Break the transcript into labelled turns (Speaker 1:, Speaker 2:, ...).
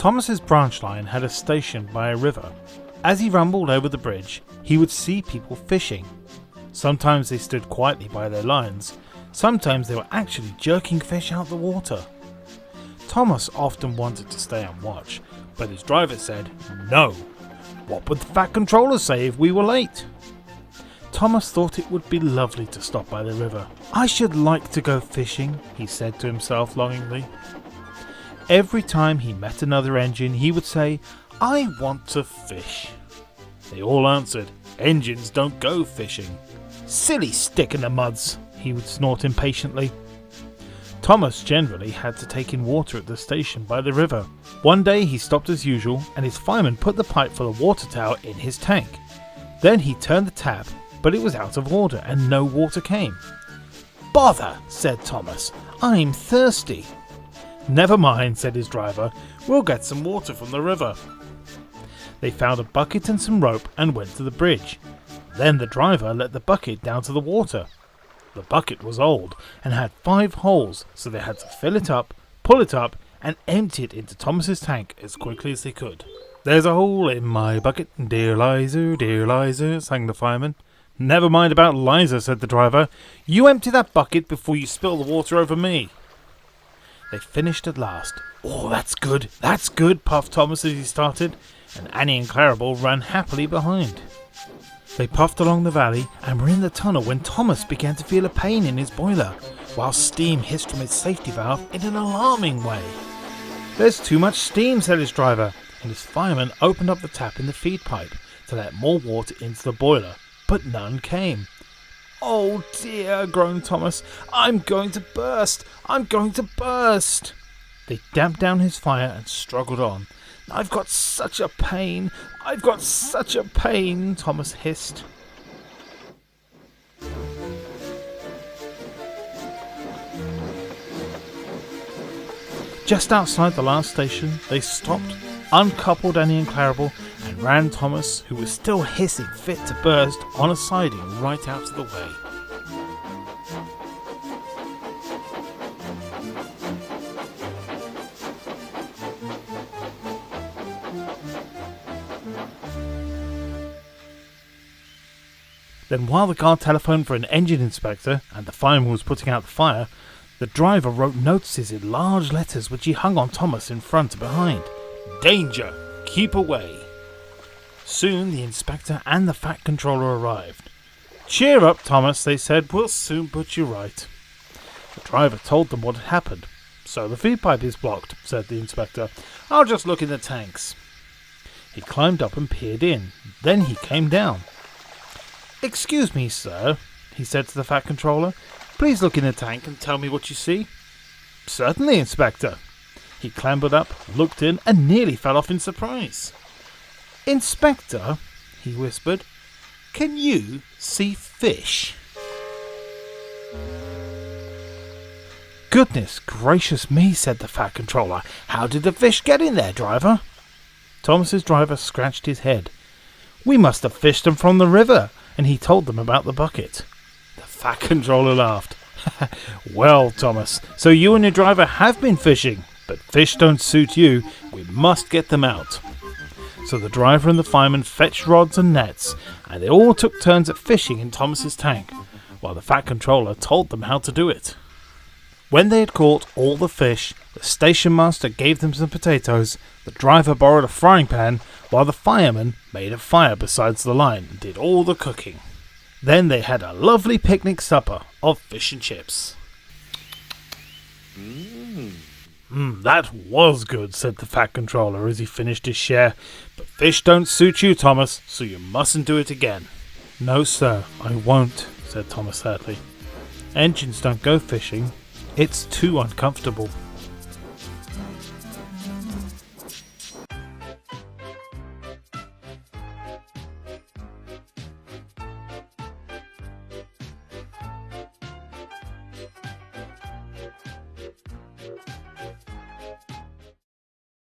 Speaker 1: Thomas's branch line had a station by a river. As he rumbled over the bridge, he would see people fishing. Sometimes they stood quietly by their lines, sometimes they were actually jerking fish out the water. Thomas often wanted to stay and watch, but his driver said, "No. What would the Fat Controller say if we were late?" Thomas thought it would be lovely to stop by the river. "I should like to go fishing," he said to himself longingly. Every time he met another engine, he would say, "I want to fish." They all answered, "Engines don't go fishing." "Silly stick in the muds," he would snort impatiently. Thomas generally had to take in water at the station by the river. One day he stopped as usual and his fireman put the pipe for the water tower in his tank. Then he turned the tap, but it was out of order and no water came. "Bother," said Thomas, "I'm thirsty." "Never mind," said his driver, "we'll get some water from the river." They found a bucket and some rope and went to the bridge. Then the driver let the bucket down to the water. The bucket was old and had 5 holes, so they had to fill it up, pull it up, and empty it into Thomas's tank as quickly as they could. "There's a hole in my bucket, dear Liza," sang the fireman. "Never mind about Liza," said the driver. "You empty that bucket before you spill the water over me." They finished at last. "Oh, that's good, puffed Thomas as he started, and Annie and Clarabel ran happily behind. They puffed along the valley and were in the tunnel when Thomas began to feel a pain in his boiler, while steam hissed from its safety valve in an alarming way. "There's too much steam," said his driver, and his fireman opened up the tap in the feed pipe to let more water into the boiler, but none came. "Oh dear," groaned Thomas, I'm going to burst! They damped down his fire and struggled on. I've got such a pain, Thomas hissed. Just outside the last station, they stopped, uncoupled Annie and Clarabel, and ran Thomas, who was still hissing fit to burst, on a siding right out of the way. Then while the guard telephoned for an engine inspector and the fireman was putting out the fire, the driver wrote notices in large letters which he hung on Thomas in front and behind. "Danger! Keep away!" Soon the inspector and the Fat Controller arrived. "Cheer up, Thomas," they said, "we'll soon put you right." The driver told them what had happened. "So the feed pipe is blocked," said the inspector. "I'll just look in the tanks." He climbed up and peered in. Then he came down. "Excuse me, sir," he said to the Fat Controller. "Please look in the tank and tell me what you see." "Certainly, Inspector." He clambered up, looked in, and nearly fell off in surprise. "Inspector," he whispered, "can you see fish?" "Goodness gracious me," said the Fat Controller. "How did the fish get in there, driver?" Thomas's driver scratched his head. "We must have fished them from the river," and he told them about the bucket. The Fat Controller laughed. "Well, Thomas, so you and your driver have been fishing, but fish don't suit you. We must get them out." So the driver and the fireman fetched rods and nets, and they all took turns at fishing in Thomas's tank, while the Fat Controller told them how to do it. When they had caught all the fish, the station master gave them some potatoes, the driver borrowed a frying pan, while the fireman made a fire beside the line and did all the cooking. Then they had a lovely picnic supper of fish and chips. That was good," said the Fat Controller as he finished his share. "But fish don't suit you, Thomas, so you mustn't do it again." "No, sir, I won't," said Thomas sadly. "Engines don't go fishing. It's too uncomfortable."